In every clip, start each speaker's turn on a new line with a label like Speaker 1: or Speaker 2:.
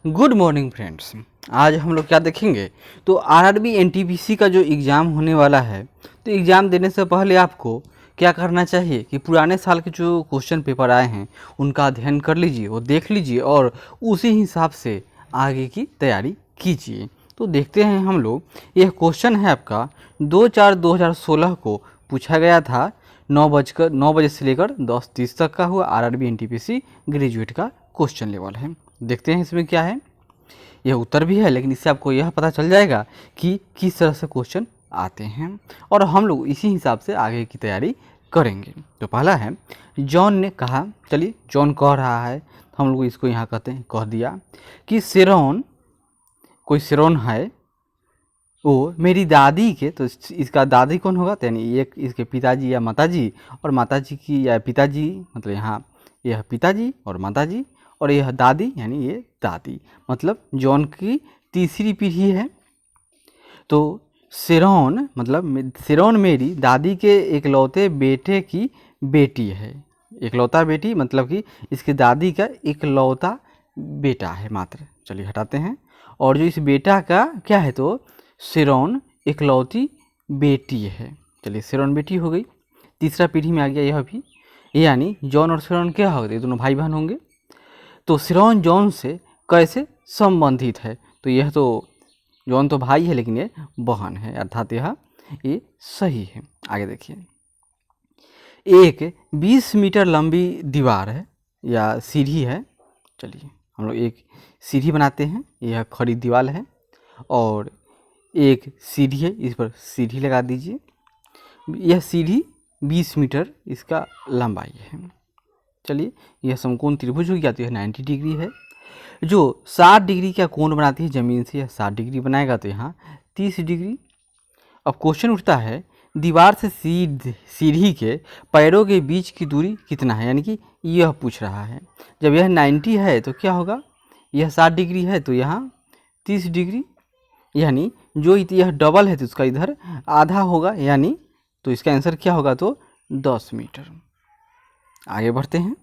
Speaker 1: Good morning friends. आज हम लोग क्या देखेंगे तो आरआरबी एनटीपीसी का जो एग्ज़ाम होने वाला है, तो एग्ज़ाम देने से पहले आपको क्या करना चाहिए कि पुराने साल के जो क्वेश्चन पेपर आए हैं उनका अध्ययन कर लीजिए और देख लीजिए और उसी हिसाब से आगे की तैयारी कीजिए। तो देखते हैं हम लोग, यह क्वेश्चन है आपका 2/4/2016 को पूछा गया था। 9 बजे से लेकर 10:30 तक का हुआ आरआरबी एनटीपीसी ग्रेजुएट का क्वेश्चन लेवल है। देखते हैं इसमें क्या है। यह उत्तर भी है, लेकिन इससे आपको यह पता चल जाएगा कि किस तरह से क्वेश्चन आते हैं और हम लोग इसी हिसाब से आगे की तैयारी करेंगे। तो पहला है, जॉन ने कहा, चलिए जॉन कह रहा है, हम लोग इसको यहाँ कहते हैं, कह दिया कि शेरोन, कोई शेरोन है, वो मेरी दादी के, तो इसका दादी कौन होगा, तो यानी एक इसके पिताजी या माताजी, और माताजी की या पिताजी, मतलब यहाँ यह पिताजी और माताजी, और यह दादी यानी ये दादी, मतलब जॉन की तीसरी पीढ़ी है। तो शेरोन मतलब शेरोन मेरी दादी के इकलौते बेटे की बेटी है। इकलौता बेटी मतलब कि इसकी दादी का इकलौता बेटा है मात्र। चलिए हटाते हैं। और जो इस बेटा का क्या है, तो शेरोन इकलौती बेटी है। चलिए शेरोन बेटी हो गई, तीसरा पीढ़ी में आ गया यह भी, यानी जॉन और शेरोन क्या हो गए, दोनों भाई बहन होंगे। तो शेरोन जॉन से कैसे संबंधित है, तो यह तो जॉन तो भाई है लेकिन ये बहन है, अर्थात यह ये सही है। आगे देखिए, एक 20 मीटर लंबी दीवार है या सीढ़ी है। चलिए हम लोग एक सीढ़ी बनाते हैं, यह खड़ी दीवार है और एक सीढ़ी है, इस पर सीढ़ी लगा दीजिए। यह सीढ़ी 20 मीटर इसका लंबाई है। चलिए यह समकोण त्रिभुज हो गया, तो यह 90 डिग्री है। जो 60 डिग्री का कोण बनाती है ज़मीन से, यह 60 डिग्री बनाएगा, तो यहाँ 30 डिग्री। अब क्वेश्चन उठता है, दीवार से सीढ़ी के पैरों के बीच की दूरी कितना है, यानी कि यह पूछ रहा है। जब यह 90 है तो क्या होगा, यह 60 डिग्री है तो यहाँ 30 डिग्री, यानी जो यह डबल है तो उसका इधर आधा होगा, यानी तो इसका आंसर क्या होगा, तो 10 मीटर। आगे बढ़ते हैं,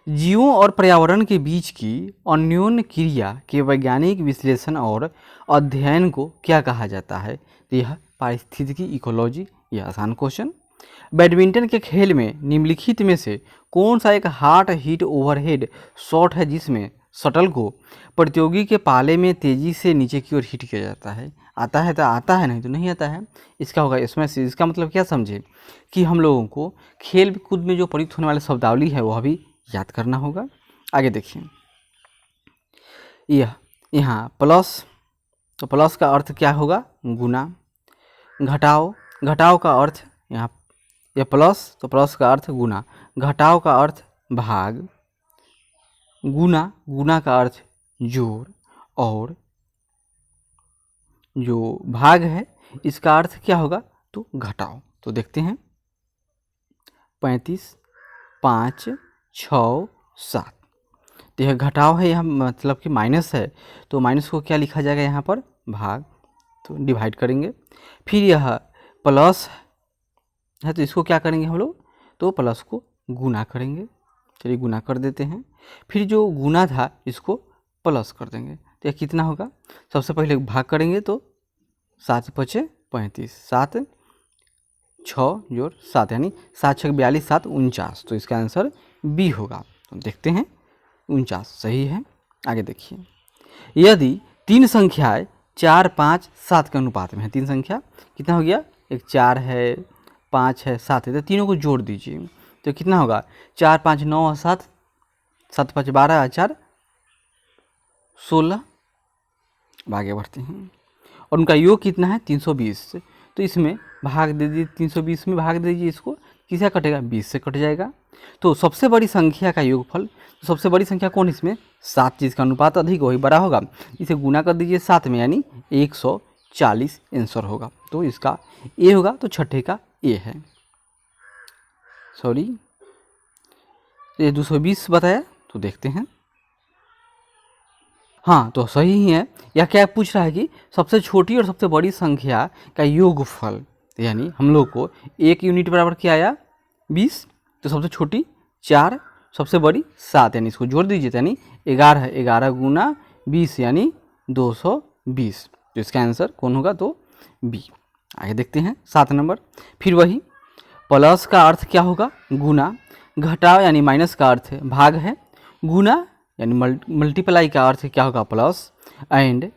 Speaker 1: जीवों और पर्यावरण के बीच की अन्योन्य क्रिया के वैज्ञानिक विश्लेषण और अध्ययन को क्या कहा जाता है, तो यह पारिस्थितिकी इकोलॉजी। यह आसान क्वेश्चन। बैडमिंटन के खेल में निम्नलिखित में से कौन सा एक हार्ड हिट ओवरहेड शॉट है जिसमें शटल को प्रतियोगी के पाले में तेजी से नीचे की ओर हिट किया जाता है। आता है तो आता है, नहीं तो नहीं आता है। इसका होगा इसमें से, इसका मतलब क्या समझे कि हम लोगों को खेल कूद में जो प्रयुक्त होने वाले शब्दावली है वह भी याद करना होगा। आगे देखिए, यह यहाँ प्लस, तो प्लस का अर्थ क्या होगा, गुना। घटाओ, घटाओ का अर्थ यहाँ, यह प्लस तो प्लस का अर्थ गुना, घटाओ का अर्थ भाग, गुना, गुना का अर्थ जोड़, और जो भाग है इसका अर्थ क्या होगा, तो घटाओ। तो देखते हैं, 35, 5, 6, 7, तो यह घटाव है, यह मतलब कि माइनस है, तो माइनस को क्या लिखा जाएगा यहाँ पर, भाग, तो डिवाइड करेंगे। फिर यह प्लस है तो इसको क्या करेंगे हम लोग, तो प्लस को गुना करेंगे। चलिए गुना कर देते हैं। फिर जो गुना था इसको प्लस कर देंगे, तो यह कितना होगा, सबसे पहले भाग करेंगे तो 7 × 5 = 35, 7 6 जोड़ 7 यानी 7 × 6 = 42, 7 49, तो इसका आंसर बी होगा। तो देखते हैं 49 सही है। आगे देखिए, यदि तीन संख्याएं 4, 5, 7 के अनुपात में है, तीन संख्या कितना हो गया, एक 4 है, 5 है, 7 है, तो तीनों को जोड़ दीजिए तो कितना होगा, 4, 5, 9 और 7, 7, 5, 12, 4, 16। आगे बढ़ते हैं, और उनका योग कितना है, 320, तो इसमें भाग दे दीजिए, 320 में भाग दीजिए, इसको किससे कटेगा, 20 से कट जाएगा। तो सबसे बड़ी संख्या का योगफल, तो सबसे बड़ी संख्या कौन, इसमें 7, जिसका अनुपात अधिक वही बड़ा होगा, इसे गुना कर दीजिए 7 में, यानी 140 आंसर होगा। तो इसका ए होगा, तो छठे का ए है, सॉरी ये 220 बताया। तो देखते हैं, हाँ तो सही ही है। यह क्या पूछ रहा है कि सबसे छोटी और सबसे बड़ी संख्या का योगफल, यानी हम लोग को एक यूनिट बराबर क्या आया, 20, तो सबसे छोटी 4 सबसे बड़ी 7 यानी इसको जोड़ दीजिए, यानी 11 है, 11 गुना 20 यानी 220। तो इसका आंसर कौन होगा? तो बी। आगे देखते हैं 7 नंबर। फिर वही प्लस का अर्थ क्या होगा? गुना, घटाओ यानी माइनस का अर्थ है भाग है, गुना यानी मल्टीप्लाई का अर्थ क्या होगा? प्लस, एंड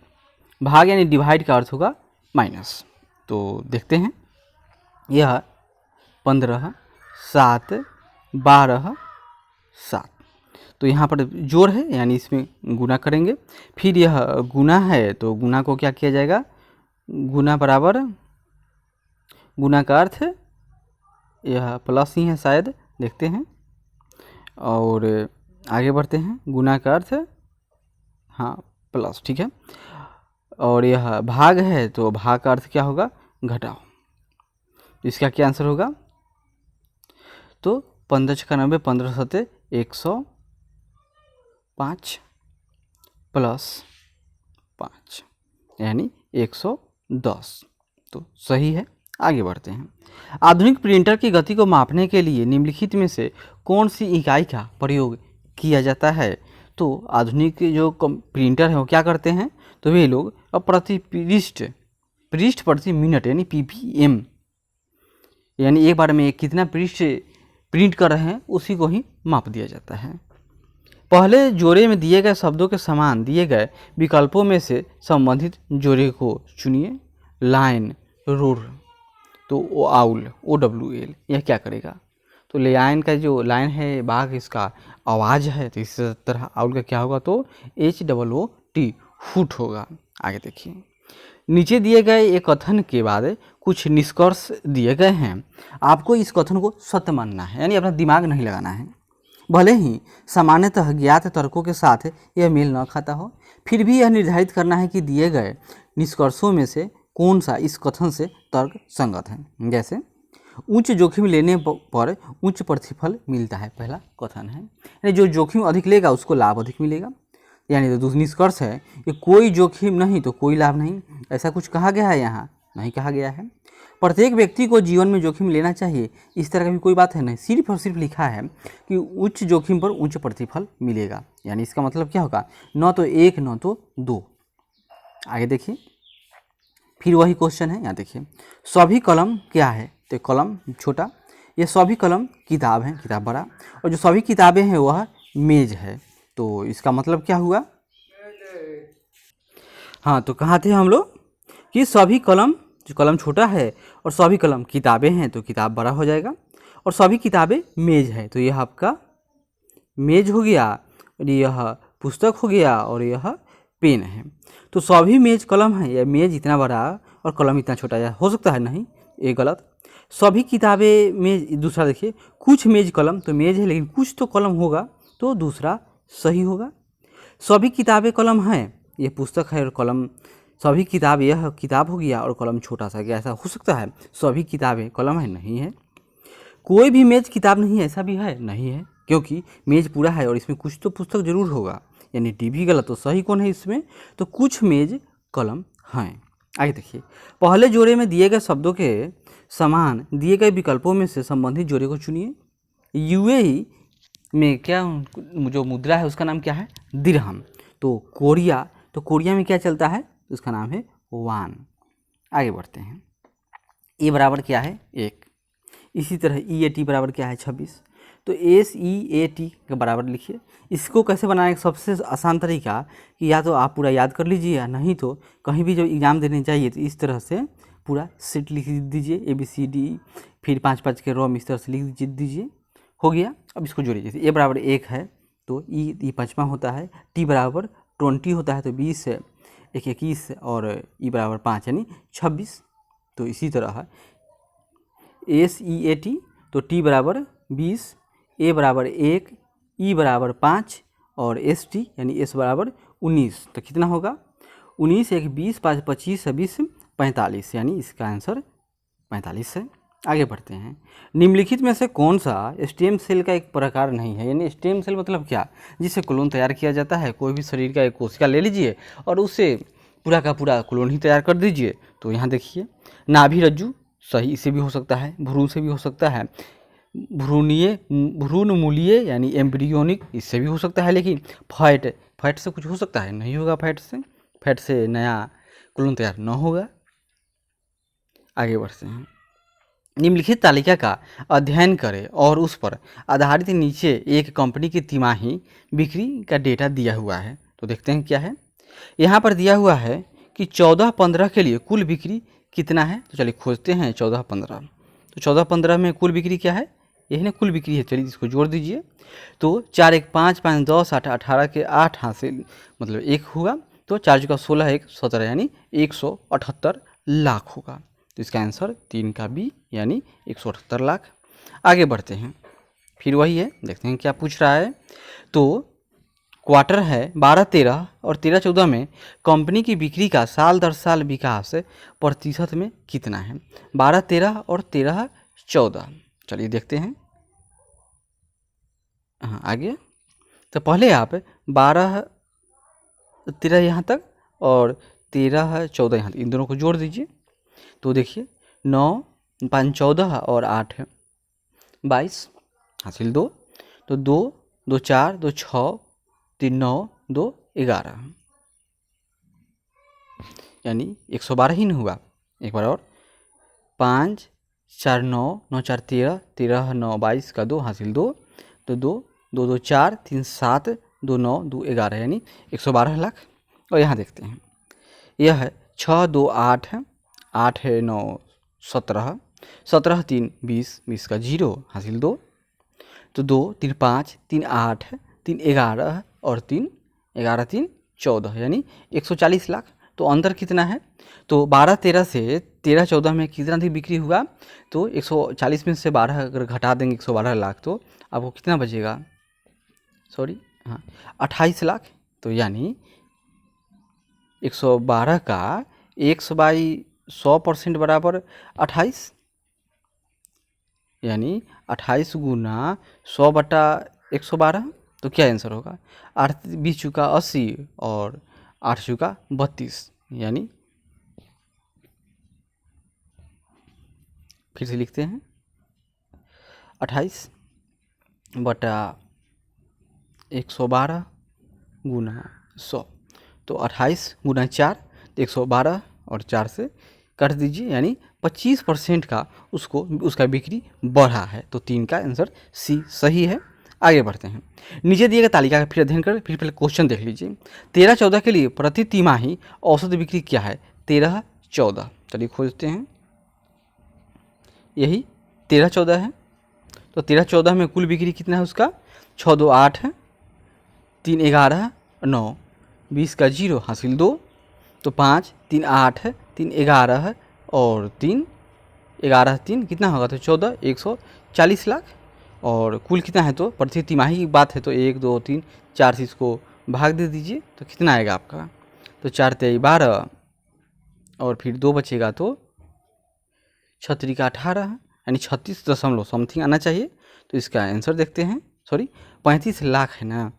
Speaker 1: भाग यानी डिवाइड का अर्थ होगा माइनस। तो देखते हैं, यह 15, 7, 12, 7। तो यहाँ पर जोड़ है यानी इसमें गुना करेंगे। फिर यह गुना है तो गुना को क्या किया जाएगा? गुना बराबर, गुना का अर्थ यह प्लस ही है शायद, देखते हैं और आगे बढ़ते हैं। गुना का अर्थ हाँ प्लस, ठीक है। और यह भाग है तो भाग का अर्थ क्या होगा? घटाओ। इसका क्या आंसर होगा? तो 15 छक्का 90, 15 सत्ते 105 प्लस 5 यानी 110। तो सही है। आगे बढ़ते हैं। आधुनिक प्रिंटर की गति को मापने के लिए निम्नलिखित में से कौन सी इकाई का प्रयोग किया जाता है? तो आधुनिक जो प्रिंटर है वो क्या करते हैं? तो वे लोग अब प्रति पृष्ठ प्रति मिनट यानी ppm यानी एक बार में कितना पृष्ठ प्रिंट कर रहे हैं उसी को ही माप दिया जाता है। पहले जोड़े में दिए गए शब्दों के समान दिए गए विकल्पों में से संबंधित जोड़े को चुनिए। लाइन, रोड, तो आउल, OWL, यह क्या करेगा? तो लाइन का जो लाइन है बाघ, इसका आवाज़ है, तो इस तरह आउल का क्या होगा? तो HOOT, फुट होगा। आगे देखिए, नीचे दिए गए एक कथन के बाद कुछ निष्कर्ष दिए गए हैं। आपको इस कथन को सत्य मानना है, यानी अपना दिमाग नहीं लगाना है। भले ही सामान्यतः ज्ञात तर्कों के साथ यह मेल न खाता हो, फिर भी यह निर्धारित करना है कि दिए गए निष्कर्षों में से कौन सा इस कथन से तर्क संगत है। जैसे उच्च जोखिम लेने पर उच्च प्रतिफल मिलता है, पहला कथन है, यानी जो जोखिम अधिक लेगा उसको लाभ अधिक मिलेगा। यानी तो दूसरा निष्कर्ष है कि कोई जोखिम नहीं तो कोई लाभ नहीं, ऐसा कुछ कहा गया है? यहाँ नहीं कहा गया है। प्रत्येक व्यक्ति को जीवन में जोखिम लेना चाहिए, इस तरह की भी कोई बात है नहीं, सिर्फ और सिर्फ लिखा है कि उच्च जोखिम पर उच्च प्रतिफल मिलेगा। यानी इसका मतलब क्या होगा? न तो 1 न तो 2। आगे देखिए, फिर वही क्वेश्चन है, यहाँ देखिए, सभी कलम क्या है? तो कलम छोटा, ये सभी कलम किताब है, किताब बड़ा, और जो सभी किताबें हैं वह मेज है। तो इसका मतलब क्या हुआ? हाँ, तो कहाँ थे हम लोग कि सभी कलम, जो कलम छोटा है, और सभी कलम किताबें हैं तो किताब बड़ा हो जाएगा, और सभी किताबें मेज है तो यह आपका मेज हो गया, और यह पुस्तक हो गया, और यह पेन है। तो सभी मेज कलम है, या मेज इतना बड़ा और कलम इतना छोटा, या हो सकता है? नहीं, ये गलत। सभी किताबें मेज, दूसरा देखिए, कुछ मेज कलम, तो मेज है लेकिन कुछ तो कलम होगा, तो दूसरा सही होगा। सभी किताबें कलम हैं, ये पुस्तक है और कलम, सभी किताब, यह किताब हो गया और कलम छोटा सा, क्या ऐसा हो सकता है? सभी किताबें कलम है, नहीं है। कोई भी मेज किताब नहीं है, ऐसा भी है? नहीं है, क्योंकि मेज पूरा है और इसमें कुछ तो पुस्तक जरूर होगा, यानी डी भी गलत। तो सही कौन है इसमें? तो कुछ मेज कलम हैं। आगे देखिए, पहले जोड़े में दिए गए शब्दों के समान दिए गए विकल्पों में से संबंधित जोड़े को चुनिए। यूएई में क्या जो मुद्रा है उसका नाम क्या है? दिरहम। तो कोरिया, तो कोरिया में क्या चलता है? उसका नाम है वान। आगे बढ़ते हैं, ए बराबर क्या है? 1। इसी तरह EAT बराबर क्या है? 26। तो SEAT के बराबर लिखिए। इसको कैसे बनाने का सबसे आसान तरीका कि या तो आप पूरा याद कर लीजिए, या नहीं तो कहीं भी जब एग्ज़ाम देने जाइए तो इस तरह से पूरा सीट लिख दीजिए, ABCD, फिर 5-5 के रोम इस तरह से लिख दीजिए, हो गया। अब इसको जोड़िए, जैसे ए बराबर 1 है तो ई 5वां होता है, टी बराबर 20 होता है तो 20 है, 1 21, और ई बराबर 5 यानी 26। तो इसी तरह है SEAT, तो टी बराबर 20, ए बराबर 1, ई बराबर 5, और ST यानी एस बराबर 19। तो कितना होगा? 19 1 20, 5 25, 20 45, यानी इसका आंसर 45 है। आगे बढ़ते हैं, निम्नलिखित में से कौन सा स्टेम सेल का एक प्रकार नहीं है? यानी स्टेम सेल मतलब क्या? जिससे क्लोन तैयार किया जाता है। कोई भी शरीर का एक कोशिका ले लीजिए और उससे पूरा का पूरा क्लोन ही तैयार कर दीजिए। तो यहाँ देखिए, नाभि रज्जु, सही, इसे भी हो सकता है, भ्रूण से भी हो सकता है, भ्रूणमूलीय यानी एम्ब्रियोनिक, इससे भी हो सकता है, लेकिन फैट से कुछ हो सकता है, नहीं होगा। फैट से नया क्लोन तैयार न होगा। आगे बढ़ते हैं। निम्नलिखित तालिका का अध्ययन करें और उस पर आधारित नीचे एक कंपनी की तिमाही बिक्री का डेटा दिया हुआ है। तो देखते हैं क्या है। यहाँ पर दिया हुआ है कि 14-15 के लिए कुल बिक्री कितना है। तो चलिए खोजते हैं 14-15। तो 14-15 में कुल बिक्री क्या है, यही ना कुल बिक्री है। चलिए इसको जोड़ दीजिए। तो 4 1 5 5 10 8 18 के 8 हासिल मतलब 1 होगा। तो 4 चौका 16 1 17 यानी 178 लाख होगा। तो इसका आंसर 3 का बी यानी 178 लाख। आगे बढ़ते हैं, फिर वही है, देखते हैं क्या पूछ रहा है। तो क्वार्टर है 12-13 और 13-14 में कंपनी की बिक्री का साल दर साल विकास प्रतिशत में कितना है। 12-13 और 13-14, चलिए देखते हैं। हाँ आगे। तो पहले आप 12-13 यहाँ तक और 13-14 यहाँ तक, इन दोनों को जोड़ दीजिए। तो देखिए 9 5 14 और 8 22 हासिल 2। तो 2 2 4 2 6 3 9 2 11 यानी 112 ही नहीं हुआ। एक बार और, 5 4 9 9 4 13 13 9 22 का 2 हासिल 2। तो 2 2 2 4 3 7 2 9 2 11 यानी 112 लाख। और यहाँ देखते हैं, यह है 6 2 8 8 है 9 17 17 3 20 20 का 0 हासिल 2। तो 2 3 5 3 8 3 11 और 3 11 3 14 यानी 140 लाख। तो अंतर कितना है। तो 12-13 से 13-14 में कितना अधिक बिक्री हुआ। तो 140 में से 12 अगर घटा देंगे 112 लाख, तो आपको कितना बचेगा, सॉरी हाँ 28 लाख। तो यानी 112 का 100/100% बराबर 28, यानी 28 गुना 100/112। तो क्या आंसर होगा, 8 20 चुका 80 और 8 चुका 32 यानी, फिर से लिखते हैं 28/112 गुना 100। तो 28 गुना 4 तो 112 और 4 से काट दीजिए, यानी 25% का उसका बिक्री बढ़ा है। तो 3 का आंसर सी सही है। आगे बढ़ते हैं। नीचे दिए गए तालिका का फिर अध्ययन कर, फिर पहले क्वेश्चन देख लीजिए। 13-14 के लिए प्रति तिमाही औसत बिक्री क्या है। 13-14, चलिए खोजते हैं। यही 13-14 है। तो 13-14 में कुल बिक्री कितना है उसका, 6 2 8 है, 3 11 9 20 का 0 हासिल 2। तो 5 3 8 है, 3 11 है और 3 11 3 कितना होगा, तो 14 140 लाख। और कुल कितना है, तो प्रति तिमाही की बात है तो 1 2 3 4 से इसको भाग दे दीजिए। तो कितना आएगा आपका, तो 4 3 12 और फिर 2 बचेगा तो 6 का 18 यानी 36 दशमलव समथिंग आना चाहिए। तो इसका आंसर देखते हैं, सॉरी 35 लाख है ना,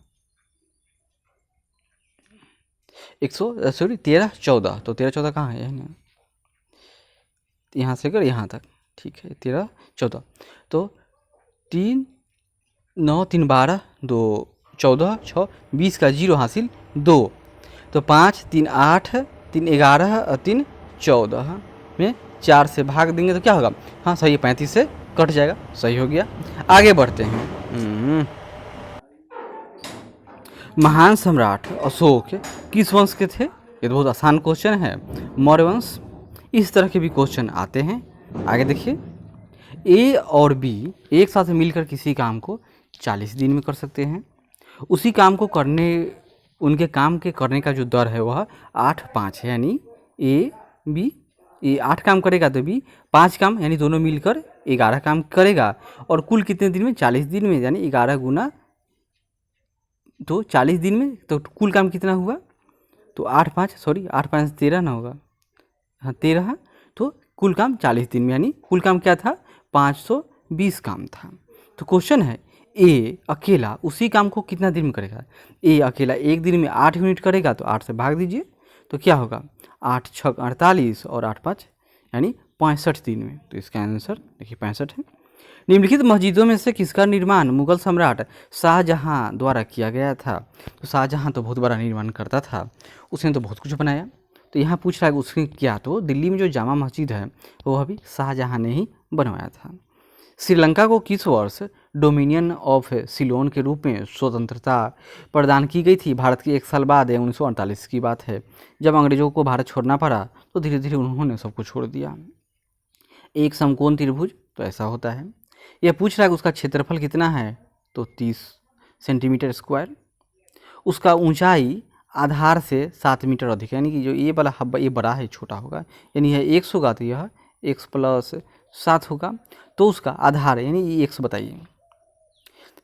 Speaker 1: 13-14। तो 13-14 कहाँ है ना, यहाँ से कर यहाँ तक, ठीक है 13-14। तो 3 9 3 12 2 14 6 20 का 0 हासिल 2। तो 5 3 8 3 11 और 3 14 में 4 से भाग देंगे तो क्या होगा, हाँ सही है 35 से कट जाएगा, सही हो गया। आगे बढ़ते हैं। महान सम्राट अशोक किस वंश के थे। ये तो बहुत आसान क्वेश्चन है, मौर्य वंश। इस तरह के भी क्वेश्चन आते हैं। आगे देखिए, ए और बी एक साथ मिलकर किसी काम को 40 दिन में कर सकते हैं। उसी काम को करने, उनके काम के करने का जो दर है वह 8-5 है, यानी ए 8 काम करेगा तो बी 5 काम, यानी दोनों मिलकर 11 काम करेगा। और कुल कितने दिन में, 40 दिन में, यानी 11 गुना तो 40 दिन में। तो कुल काम कितना हुआ, तो 8-5 13 ना होगा, हाँ 13। तो कुल काम 40 दिन में, यानी कुल काम क्या था, 520 काम था। तो क्वेश्चन है, ए अकेला उसी काम को कितना दिन में करेगा। ए अकेला एक दिन में 8 यूनिट करेगा, तो 8 से भाग दीजिए तो क्या होगा, 8 6 48 और 8 5 यानी 65 दिन में। तो इसका आंसर देखिए 65 है। निम्नलिखित मस्जिदों में से किसका निर्माण मुगल सम्राट शाहजहां द्वारा किया गया था? तो शाहजहां तो बहुत बड़ा निर्माण करता था, उसने तो बहुत कुछ बनाया। तो यहाँ पूछ रहा है कि उसने क्या, तो दिल्ली में जो जामा मस्जिद है वो अभी शाहजहां ने ही बनवाया था। श्रीलंका को किस वर्ष डोमिनियन ऑफ सिलोन के रूप में स्वतंत्रता प्रदान की गई थी? भारत के 1 साल बाद, 1948 की बात है, जब अंग्रेजों को भारत छोड़ना पड़ा तो धीरे धीरे उन्होंने सबको छोड़ दिया। एक समकोण त्रिभुज तो ऐसा होता है। यह पूछ रहा है कि उसका क्षेत्रफल कितना है? तो 30 सेंटीमीटर स्क्वायर। उसका ऊंचाई आधार से 7 मीटर अधिक है, यानी कि जो ये वाला हब्बा ये बड़ा है, छोटा होगा, यानी यह x होगा तो यह x प्लस 7 होगा, तो उसका आधार यानी ये x बताइए,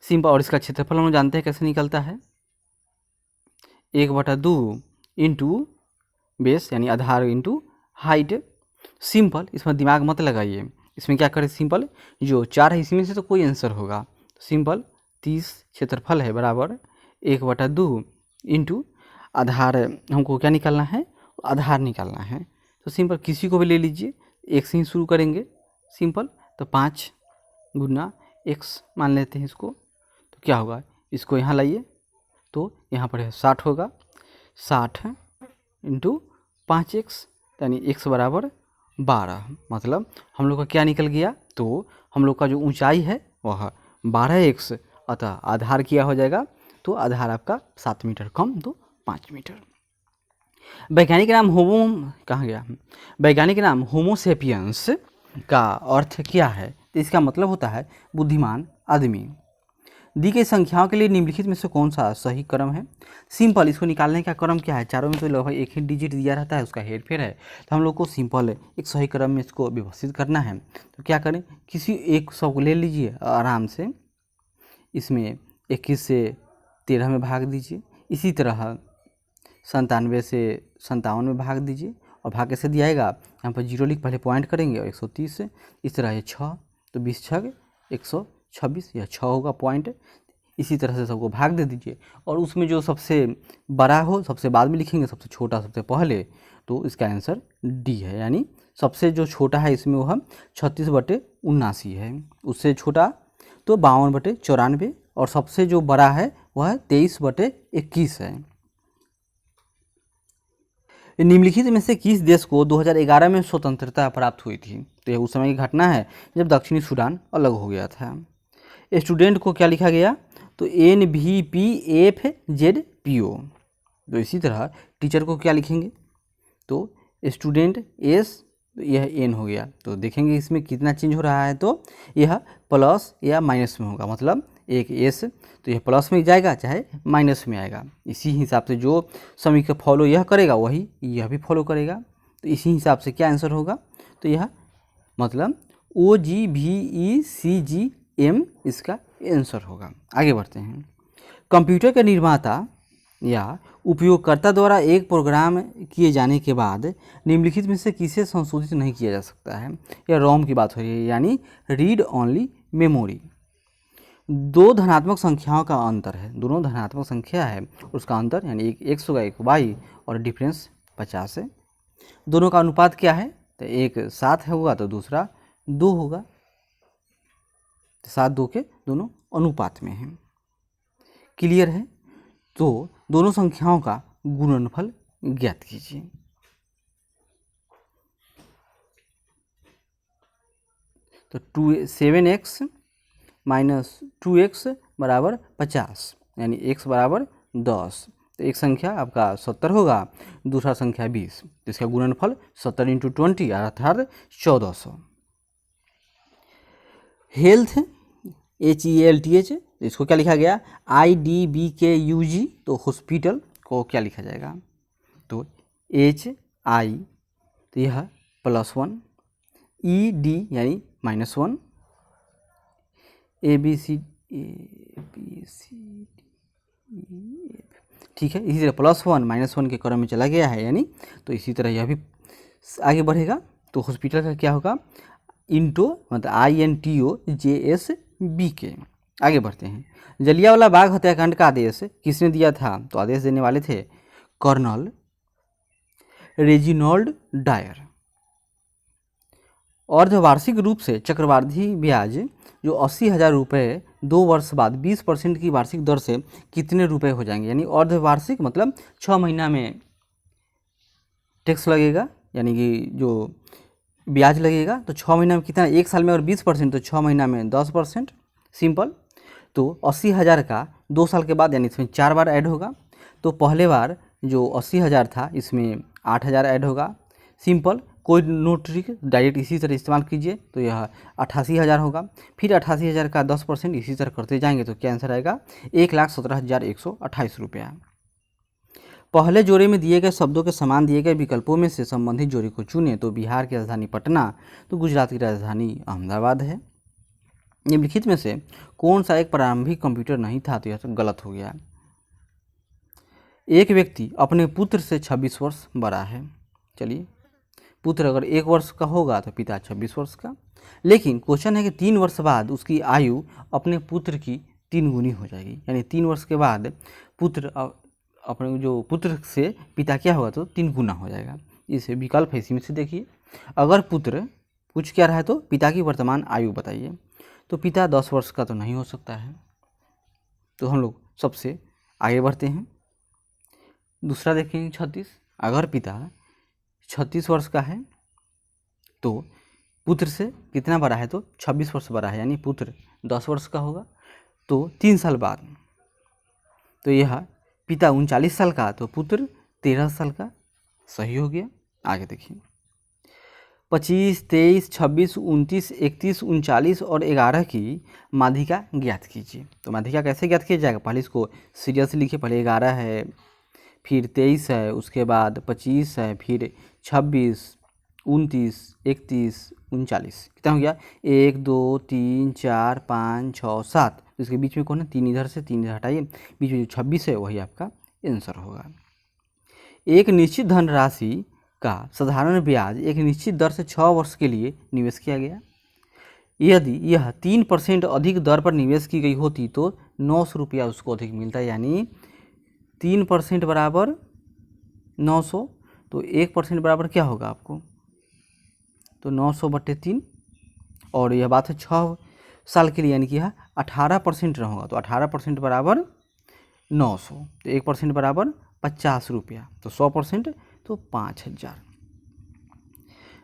Speaker 1: सिंपल। और इसका क्षेत्रफल हम जानते हैं कैसे निकलता है, 1/2 इंटू बेस यानी आधार इंटू हाइट। सिंपल, इसमें दिमाग मत लगाइए, इसमें क्या करें, सिंपल जो 4 है इसमें से तो कोई आंसर होगा। सिंपल 30 क्षेत्रफल है बराबर 1/2 इंटू आधार, हमको क्या निकालना है, आधार निकालना है। तो सिंपल किसी को भी ले लीजिए, एक से ही शुरू करेंगे। सिंपल तो 5 गुना x मान लेते हैं इसको, तो क्या होगा, इसको यहाँ लाइए तो यहाँ पर 60 होगा, 60 इंटू 5x यानी x बराबर 12। मतलब हम लोग का क्या निकल गया, तो हम लोग का जो ऊंचाई है वह 12x, अतः आधार क्या हो जाएगा, तो आधार आपका 7 मीटर कम तो 5 मीटर। वैज्ञानिक नाम कहाँ गया, वैज्ञानिक नाम होमोसेपियंस का अर्थ क्या है? तो इसका मतलब होता है बुद्धिमान आदमी। दी गई संख्याओं के लिए निम्नलिखित में से कौन सा सही क्रम है? सिंपल, इसको निकालने का क्रम क्या है, चारों में तो लगभग एक ही डिजिट दिया रहता है, उसका हेरफेर है, तो हम लोग को सिंपल एक सही क्रम में इसको व्यवस्थित करना है। तो क्या करें, किसी एक सौ को ले लीजिए आराम से, इसमें 21 से 13 में भाग दीजिए, इसी तरह 97 से 57 में भाग दीजिए, और भाग कैसे दिया जाएगा, यहाँ पर जीरो लिख पहले पॉइंट करेंगे और 130 से, इस तरह ये 6 तो 20 छग 126, यह 6 होगा पॉइंट। इसी तरह से सबको भाग दे दीजिए, और उसमें जो सबसे बड़ा हो सबसे बाद में लिखेंगे, सबसे छोटा सबसे पहले, तो इसका आंसर डी है, यानी सबसे जो छोटा है इसमें वह 36/79 है, उससे छोटा तो 52/94, और सबसे जो बड़ा है वह 23/21 है। निम्नलिखित में से किस देश को 2011 में स्वतंत्रता प्राप्त हुई थी? तो यह उस समय की घटना है जब दक्षिणी सूडान अलग हो गया था। स्टूडेंट को क्या लिखा गया, तो NVPFZPO। तो इसी तरह टीचर को क्या लिखेंगे, तो स्टूडेंट S, तो यह N हो गया। तो देखेंगे इसमें कितना चेंज हो रहा है, तो यह प्लस या माइनस में होगा, मतलब एक S तो यह प्लस में जाएगा चाहे माइनस में आएगा। इसी हिसाब से जो समीकरण फॉलो यह करेगा वही यह भी फॉलो करेगा, तो इसी हिसाब से क्या आंसर होगा, तो यह मतलब OGVECGM इसका आंसर होगा। आगे बढ़ते हैं। कंप्यूटर के निर्माता या उपयोगकर्ता द्वारा एक प्रोग्राम किए जाने के बाद निम्नलिखित में से किसे संशोधित नहीं किया जा सकता है? या रोम की बात हो रही है, यानी रीड ओनली मेमोरी। दो धनात्मक संख्याओं का अंतर है, दोनों धनात्मक संख्या है, उसका अंतर यानी एक x होगा एक y, और डिफरेंस 50 है। दोनों का अनुपात क्या है, तो एक 7 होगा तो दूसरा 2 होगा, 7-2 के दोनों अनुपात में हैं। क्लियर है? तो दोनों संख्याओं का गुणनफल ज्ञात कीजिए। तो 7x माइनस 2x बराबर 50, यानी x बराबर 10। तो एक संख्या आपका 70 होगा, दूसरा संख्या 20, तो इसका गुणनफल 70 × 20 अर्थात 1400। हेल्थ HELTH, इसको क्या लिखा गया, IDBKUG, तो हॉस्पिटल को क्या लिखा जाएगा, तो HI, तो यह +1, ED यानी -1, ABCD, ठीक है। इसी तरह +1 -1 के क्रम में चला गया है, यानी तो इसी तरह यह भी आगे बढ़ेगा। तो हॉस्पिटल का क्या होगा, इंटो मतलब INTOJSBK। आगे बढ़ते हैं। जलियांवाला बाग हत्याकांड का आदेश किसने दिया था? तो आदेश देने वाले थे कर्नल रेजिनॉल्ड डायर। अर्धवार्षिक रूप से चक्रवार्धी ब्याज जो 80,000 रुपये 2 वर्ष बाद 20% की वार्षिक दर से कितने रुपए हो जाएंगे। यानी अर्धवार्षिक मतलब 6 महीना में टैक्स लगेगा, यानी कि जो ब्याज लगेगा तो 6 महीना में कितना, एक साल में अगर 20% तो 6 महीना में 10%। सिंपल। तो 80,000 का 2 साल के बाद यानी इसमें 4 बार ऐड होगा। तो पहले बार जो 80,000 था इसमें 8,000 ऐड होगा। सिंपल, कोई नो ट्रिक, डायरेक्ट इसी तरह इस्तेमाल कीजिए तो यह 88,000 होगा। फिर 88,000 का 10% इसी तरह करते जाएंगे तो क्या आंसर आएगा, 1,17,128 रुपया। पहले जोड़े में दिए गए शब्दों के समान दिए गए विकल्पों में से संबंधित जोड़े को चुनें। तो बिहार की राजधानी पटना, तो गुजरात की राजधानी अहमदाबाद है। निम्नलिखित में से कौन सा एक प्रारंभिक कंप्यूटर नहीं था, तो यह तो गलत हो गया। एक व्यक्ति अपने पुत्र से 26 वर्ष बड़ा है। चलिए, पुत्र अगर 1 वर्ष का होगा तो पिता 26 वर्ष का, लेकिन क्वेश्चन है कि 3 वर्ष बाद उसकी आयु अपने पुत्र की 3 गुनी हो जाएगी। यानी 3 वर्ष के बाद पुत्र अपने जो पुत्र से पिता क्या होगा तो 3 गुना हो जाएगा। इसे विकल्प है, इसी में से देखिए। अगर पुत्र पूछ क्या रहा है तो पिता की वर्तमान आयु बताइए, तो पिता 10 वर्ष का तो नहीं हो सकता है, तो हम लोग सबसे आगे बढ़ते हैं। दूसरा देखेंगे 36। अगर पिता 36 वर्ष का है तो पुत्र से कितना बड़ा है तो 26 वर्ष बड़ा है, यानी पुत्र 10 वर्ष का होगा। तो 3 साल बाद तो यह पिता 39 साल का तो पुत्र 13 साल का, सही हो गया। आगे देखिए 25, 23, 26, 29, 31, 39 और 11 की माध्यिका ज्ञात कीजिए। तो माध्यिका कैसे ज्ञात किया जाएगा, पहले इसको सीरियस लिखिए। पहले 11 है, फिर 23 है, उसके बाद 25 है, फिर 26, 29, 31, 39, कितना हो गया 1, 2, 3, 4, 5, 6, 7। तो इसके बीच में कौन है, 3 इधर से 3 इधर हटाइए, बीच में जो 26 है वही आपका आंसर होगा। एक निश्चित धनराशि का साधारण ब्याज एक निश्चित दर से 6 वर्ष के लिए निवेश किया गया। यदि यह 3% अधिक दर पर निवेश की गई होती तो 900 रुपया उसको अधिक मिलता है। यानी 3% बराबर 900, तो 1% बराबर क्या होगा आपको, तो 900/3। और यह बात है 6 साल के लिए, यानी कि यह 18% होगा। तो 18% बराबर 900, तो 1% बराबर 50 रुपया, तो 100% तो 5,000।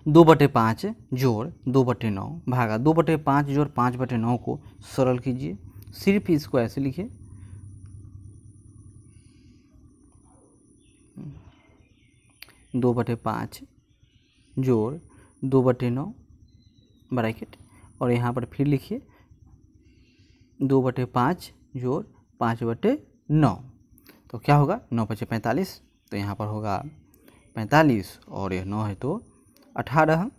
Speaker 1: 2/5 जोड़ 2/9 भागा 2/5 जोड़ 5/9 को सरल कीजिए। सिर्फ इसको ऐसे लिखिए, 2/5 जोड़ 2/9 ब्रैकेट, और यहाँ पर फिर लिखिए 2/5 जोड़ 5/9, तो क्या होगा 9×5 = 45। तो यहाँ पर होगा 45 और यह 9 है तो 18,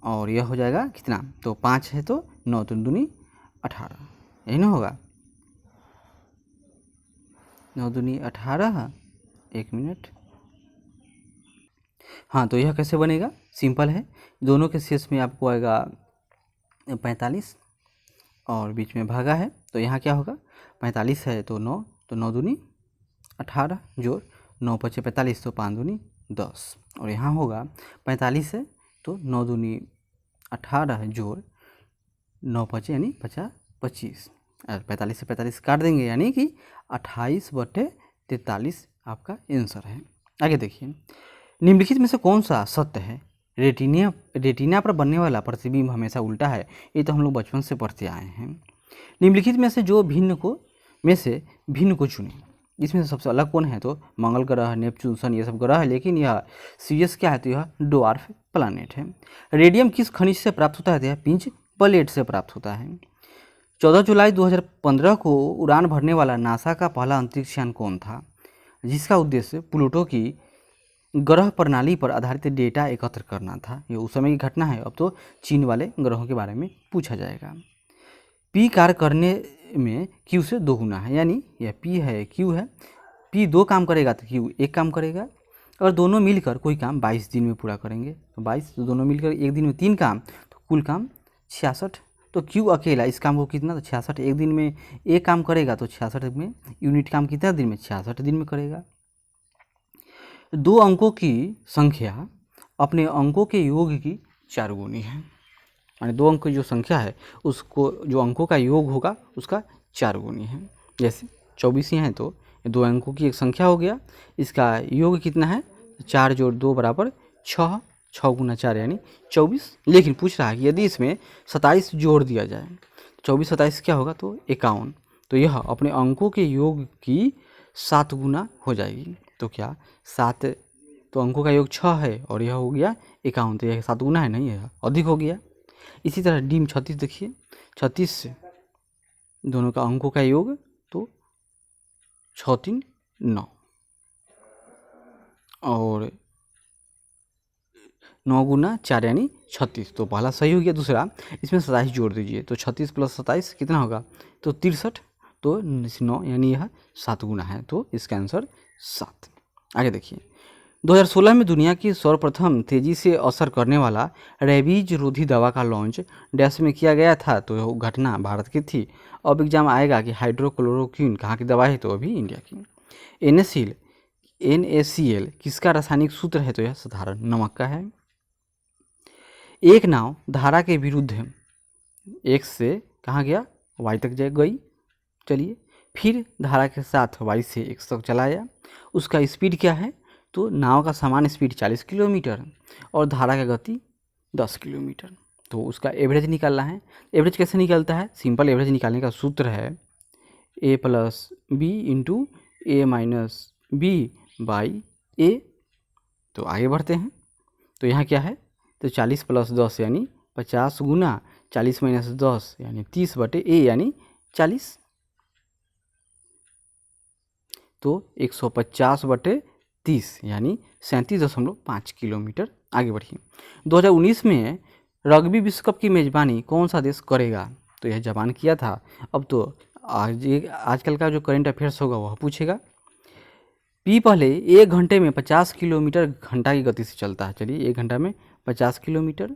Speaker 1: और यह हो जाएगा कितना, तो 5 है तो 9 तो 2 18, यही ना होगा, 9 2 18। 1 मिनट, हाँ, तो यह कैसे बनेगा, सिंपल है। दोनों के शेष में आपको आएगा 45 और बीच में भागा है, तो यहाँ क्या होगा 45 है तो 9, तो 9 2 18 जोड़ 9×5 = 45, तो 5 2 10, और यहाँ होगा 45 है तो 9 2 18 जोड़ 9×5 यानी 50 25, और 45 से 45 काट देंगे, यानी कि 28/43 आपका आंसर है। आगे देखिए, निम्नलिखित में से कौन सा सत्य है, रेटिना पर बनने वाला प्रतिबिंब हमेशा उल्टा है। ये तो हम लोग बचपन से पढ़ते आए हैं। निम्नलिखित में से भिन्न को चुनें। इसमें से सबसे अलग कौन है, तो मंगल ग्रह, नेपच्यून, सन, ये सब ग्रह है, लेकिन यह सीरियस क्या है, तो यह डवार्फ प्लानेट है। रेडियम किस खनिज से प्राप्त होता है, तो यह पिंच प्लेट से प्राप्त होता है। 14 जुलाई 2015 को उड़ान भरने वाला नासा का पहला अंतरिक्ष यान कौन था, जिसका उद्देश्य प्लूटो की ग्रह प्रणाली पर आधारित डेटा एकत्र करना था। ये उस समय की घटना है, अब तो चीन वाले ग्रहों के बारे में पूछा जाएगा। पी कार्य करने में क्यू से 2 गुना है, यानी यह पी है क्यू है, पी 2 काम करेगा तो क्यू 1 काम करेगा। और दोनों मिलकर कोई काम 22 दिन में पूरा करेंगे, तो 22, तो दोनों मिलकर एक दिन में 3 काम, तो कुल काम 66। तो क्यू अकेला इस काम को कितना, तो 66 एक दिन में 1 काम करेगा, तो 66 में यूनिट काम कितना दिन में, 66 दिन में करेगा। 2 अंकों की संख्या अपने अंकों के योग की 4 गुनी है। यानी 2 अंक की जो संख्या है उसको जो अंकों का योग होगा उसका 4 गुनी है। जैसे 24 ही हैं तो 2 अंकों की एक संख्या हो गया, इसका योग कितना है 4 जोड़ 2 बराबर 6, 6 गुना 4 यानी 24। लेकिन पूछ रहा है कि यदि इसमें 27 जोड़ दिया जाए, 24 27 क्या होगा तो 51, तो यह अपने अंकों के योग की 7 गुना हो जाएगी। तो क्या 7, तो अंकों का योग 6 है और यह हो गया 51, तो यह 7 गुना है नहीं, यह अधिक हो गया। इसी तरह डीम 36 देखिए, 36 से दोनों का अंकों का योग तो 6 3 9 और 9 गुना 4 यानी 36, तो पहला सही हो गया। दूसरा इसमें 27 जोड़ दीजिए तो 36 प्लस 27 कितना होगा तो 63, तो 9 यानी यह 7 गुना है, तो इसका आंसर 7। आगे देखिए 2016 में दुनिया की सर्वप्रथम तेजी से असर करने वाला रेबीज रोधी दवा का लॉन्च डैश में किया गया था, तो यह घटना भारत की थी। अब एग्जाम आएगा कि हाइड्रोक्लोरोक्विन कहाँ की दवा है, तो अभी इंडिया की। NaCl किसका रासायनिक सूत्र है, तो यह साधारण नमक का है। एक नाव धारा के विरुद्ध x से कहाँ गया y तक गई, चलिए फिर धारा के साथ y से x तक चलाया, उसका स्पीड क्या है तो नाव का सामान्य स्पीड 40 किलोमीटर और धारा का गति 10 किलोमीटर, तो उसका एवरेज निकालना है। एवरेज कैसे निकलता है, सिंपल एवरेज निकालने का सूत्र है a plus B into A minus B by A. तो आगे बढ़ते हैं, तो यहाँ क्या है तो 40 प्लस 10 यानी 50 गुना 40 माइनस 10 यानी 30 बटे ए यानी 40, तो 150 बटे 30 यानी 37.5 किलोमीटर। आगे बढ़िए 2019 में रग्बी विश्व कप की मेज़बानी कौन सा देश करेगा, तो यह जापान किया था। अब तो आजकल का जो करंट अफेयर्स होगा वह पूछेगा। पी पहले 1 घंटे में 50 किलोमीटर घंटा की गति से चलता है, चलिए 1 घंटा में 50 किलोमीटर,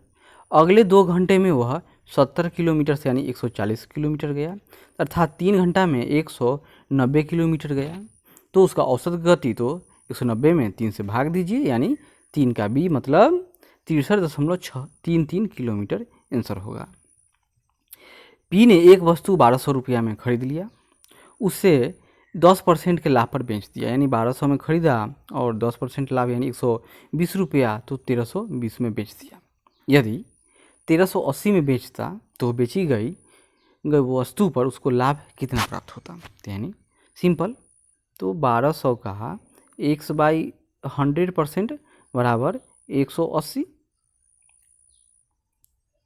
Speaker 1: अगले 2 घंटे में वह 70 किलोमीटर से यानी 140 किलोमीटर गया, अर्थात 3 घंटा में 190 किलोमीटर गया। तो उसका औसत गति तो 190 में 3 से भाग दीजिए यानी 3 का बी मतलब 63.633 किलोमीटर आंसर होगा। पी ने एक वस्तु 1200 रुपया में खरीद लिया, उससे 10% के लाभ पर बेच दिया, यानी 1200 में खरीदा और 10% लाभ यानी 120 रुपया, तो 1320 में बेच दिया। यदि 1380 में बेचता तो बेची गई वस्तु पर उसको लाभ कितना प्राप्त होता, तो यानी सिंपल, तो 1200 का x बाई 100% बराबर 180।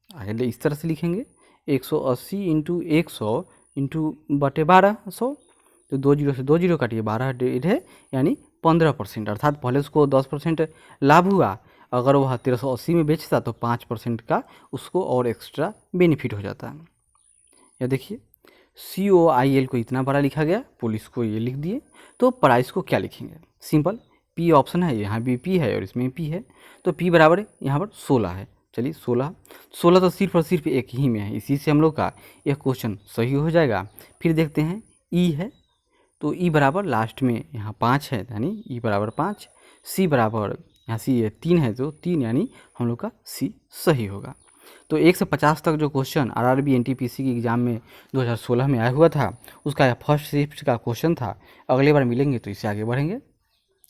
Speaker 1: आगे इस तरह से लिखेंगे 180 इंटू 100 इंटू बटे 1200, तो 2 जीरो से 2 जीरो काटिए, 12 डेढ़ है यानी 15%, अर्थात पहले उसको 10% लाभ हुआ, अगर वह 1380 में बेचता तो 5% का उसको और एक्स्ट्रा बेनिफिट हो जाता है। या देखिए COIL को इतना बड़ा लिखा गया, पुलिस को ये लिख दिए, तो प्राइस को क्या लिखेंगे, सिंपल P ऑप्शन है, यहाँ भी P है और इसमें P है, तो P बराबर यहाँ पर 16 है। चलिए 16 तो सिर्फ और सिर्फ एक ही में है, इसी से हम लोग का यह क्वेश्चन सही हो जाएगा। फिर देखते हैं E है, तो E बराबर लास्ट में यहाँ 5 है यानी E बराबर 5, C बराबर यहाँ C 3 है तो 3 यानी हम लोग का C सही होगा। तो 1 से 50 तक जो क्वेश्चन RRB NTPC की एग्ज़ाम में 2016 में आया हुआ था उसका यह फर्स्ट शिफ्ट का क्वेश्चन था। अगली बार मिलेंगे तो इससे आगे बढ़ेंगे,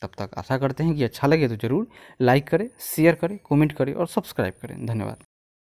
Speaker 1: तब तक आशा करते हैं कि अच्छा लगे तो ज़रूर लाइक करें, शेयर करें, कमेंट करें और सब्सक्राइब करें। धन्यवाद।